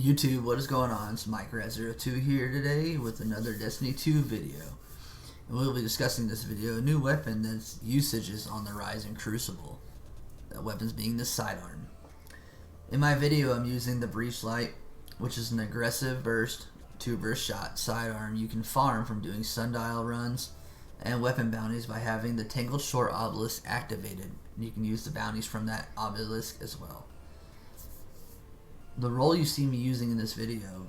YouTube, what is going on? It's MikeRat02 here today with another Destiny 2 video. And we'll be discussing this video, a new weapon that's usage is on the rise in Crucible. That weapon's being the Sidearm. In my video, I'm using the Breachlight, which is an aggressive burst, 2-burst shot sidearm you can farm from doing sundial runs and weapon bounties by having the Tangled Short obelisk activated. You can use the bounties from that obelisk as well. The role you see me using in this video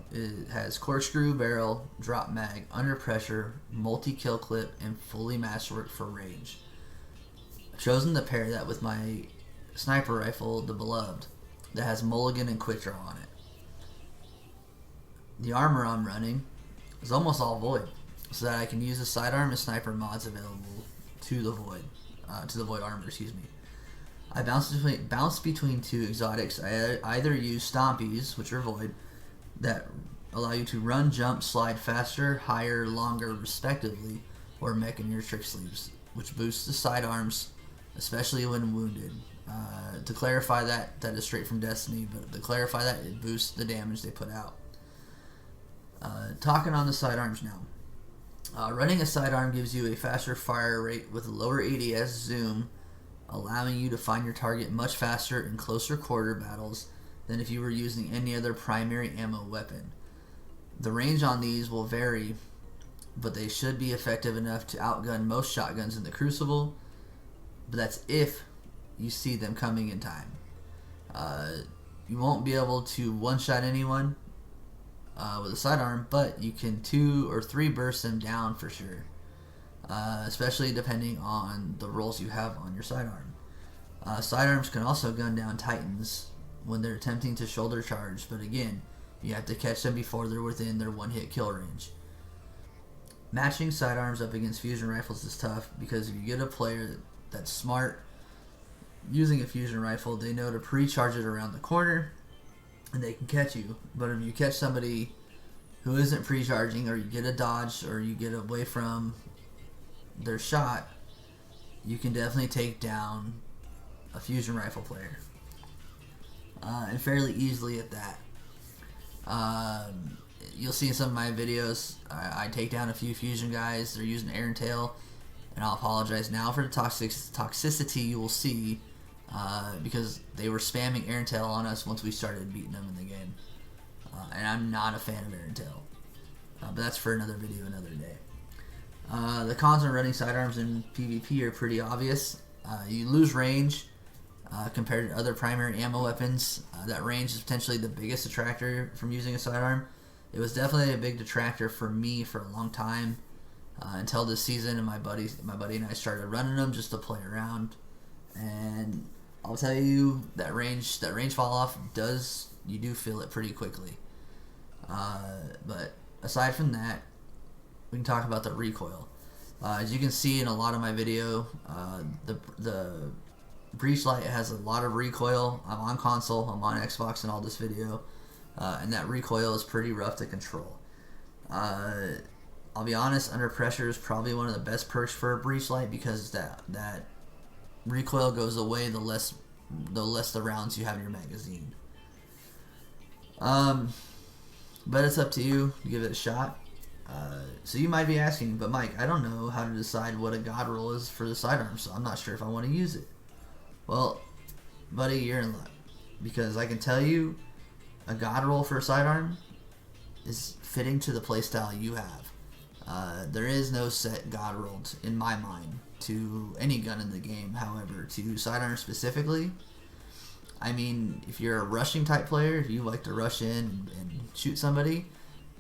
has corkscrew barrel, drop mag, under pressure, multi-kill clip, and fully masterwork for range. I've chosen to pair that with my sniper rifle, the Beloved, that has mulligan and quick draw on it. The armor I'm running is almost all void, so that I can use the sidearm and sniper mods available to the void armor. Excuse me. I bounce between two exotics. I either use Stompies, which are void, that allow you to run, jump, slide faster, higher, longer, respectively, or Mechanir Trick Sleeves, which boosts the sidearms, especially when wounded. To clarify that is straight from Destiny, but to clarify that, it boosts the damage they put out. Talking on the sidearms now. Running a sidearm gives you a faster fire rate with a lower ADS zoom, allowing you to find your target much faster in closer quarter battles than if you were using any other primary ammo weapon. The range on these will vary, but they should be effective enough to outgun most shotguns in the Crucible, but that's if you see them coming in time. You won't be able to one-shot anyone with a sidearm, but you can 2 or 3 burst them down for sure. Especially depending on the rolls you have on your sidearm. Sidearms can also gun down Titans when they're attempting to shoulder charge, but again, you have to catch them before they're within their one-hit kill range. Matching sidearms up against fusion rifles is tough because if you get a player that's smart using a fusion rifle, they know to pre-charge it around the corner and they can catch you. But if you catch somebody who isn't pre-charging, or you get a dodge, or you get away from their shot, you can definitely take down a fusion rifle player, and fairly easily at that. You'll see in some of my videos I take down a few fusion guys. They're using air and tail, and I'll apologize now for the toxicity you will see, because they were spamming air and tail on us once we started beating them in the game, and I'm not a fan of air and tail, but that's for another video another day. The cons on running sidearms in PvP are pretty obvious. You lose range compared to other primary ammo weapons. That range is potentially the biggest detractor from using a sidearm. It was definitely a big detractor for me for a long time, until this season, and my buddy and I started running them just to play around. And I'll tell you, that range fall off you do feel it pretty quickly. But aside from that, we can talk about the recoil. As you can see in a lot of my video, the Breachlight has a lot of recoil. I'm on console, I'm on Xbox in all this video, and that recoil is pretty rough to control. I'll be honest, under pressure is probably one of the best perks for a Breachlight, because that recoil goes away the less the rounds you have in your magazine. But it's up to you to give it a shot. So you might be asking, but Mike, I don't know how to decide what a god roll is for the sidearm, so I'm not sure if I want to use it. Well, buddy, you're in luck, because I can tell you a god roll for a sidearm is fitting to the playstyle you have. There is no set god roll in my mind to any gun in the game. However, to sidearm specifically, I mean, if you're a rushing type player, if you like to rush in and shoot somebody,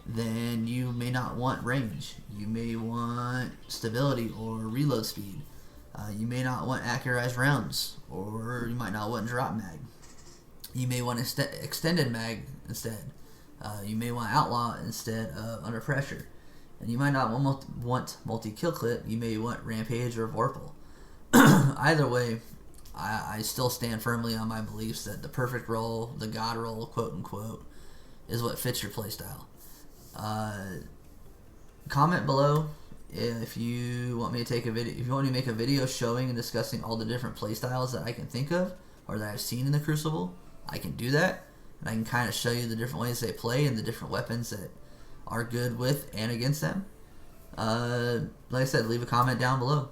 then you may not want range. You may want stability or reload speed. You may not want accurized rounds, or you might not want drop mag. You may want extended mag instead. You may want outlaw instead of under pressure. And you might not want multi-kill clip. You may want rampage or vorpal. Either way, I still stand firmly on my beliefs that the perfect roll, the god roll, quote unquote, is what fits your playstyle. Comment below if you want me to take a video. If you want me to make a video showing and discussing all the different playstyles that I can think of or that I've seen in the Crucible, I can do that. and I can kind of show you the different ways they play and the different weapons that are good with and against them. Like I said, leave a comment down below.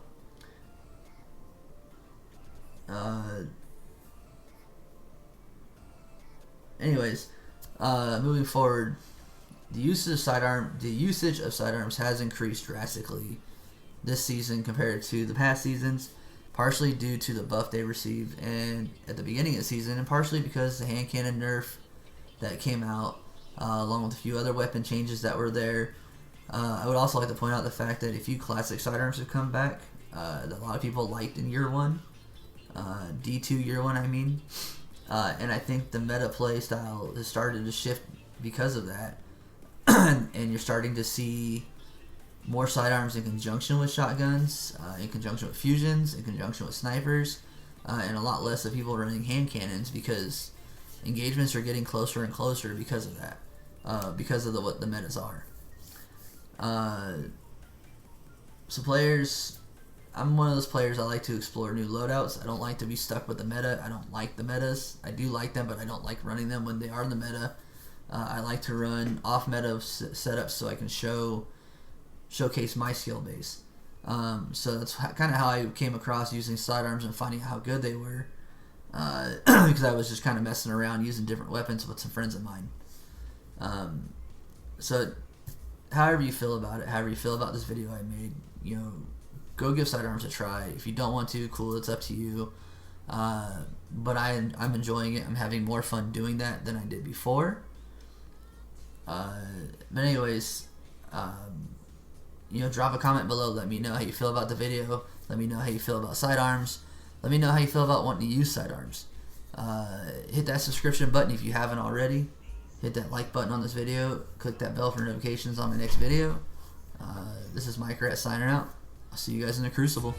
Anyways, moving forward, the usage of sidearms has increased drastically this season compared to the past seasons, partially due to the buff they received and at the beginning of the season, and partially because the hand cannon nerf that came out, along with a few other weapon changes that were there. I would also like to point out the fact that a few classic sidearms have come back that a lot of people liked in year 1, D2 year 1 I mean, and I think the meta play style has started to shift because of that, and you're starting to see more sidearms in conjunction with shotguns, in conjunction with fusions, in conjunction with snipers, and a lot less of people running hand cannons, because engagements are getting closer and closer because of that, because of what the metas are. So players, I'm one of those players, I like to explore new loadouts. I don't like to be stuck with the meta. I don't like the metas. I do like them, but I don't like running them when they are the meta. I like to run off-meta setups so I can showcase my skill base. So that's kind of how I came across using sidearms and finding out how good they were, because I was just kind of messing around using different weapons with some friends of mine. So however you feel about it, however you feel about this video I made, go give sidearms a try. If you don't want to, cool, it's up to you. But I'm enjoying it. I'm having more fun doing that than I did before. But anyways, drop a comment below. Let me know how you feel about the video. Let me know how you feel about sidearms. Let me know how you feel about wanting to use sidearms. Hit that subscription button if you haven't already. Hit that like button on this video. Click that bell for notifications on my next video. This is Mike Rat signing out. I'll see you guys in the Crucible.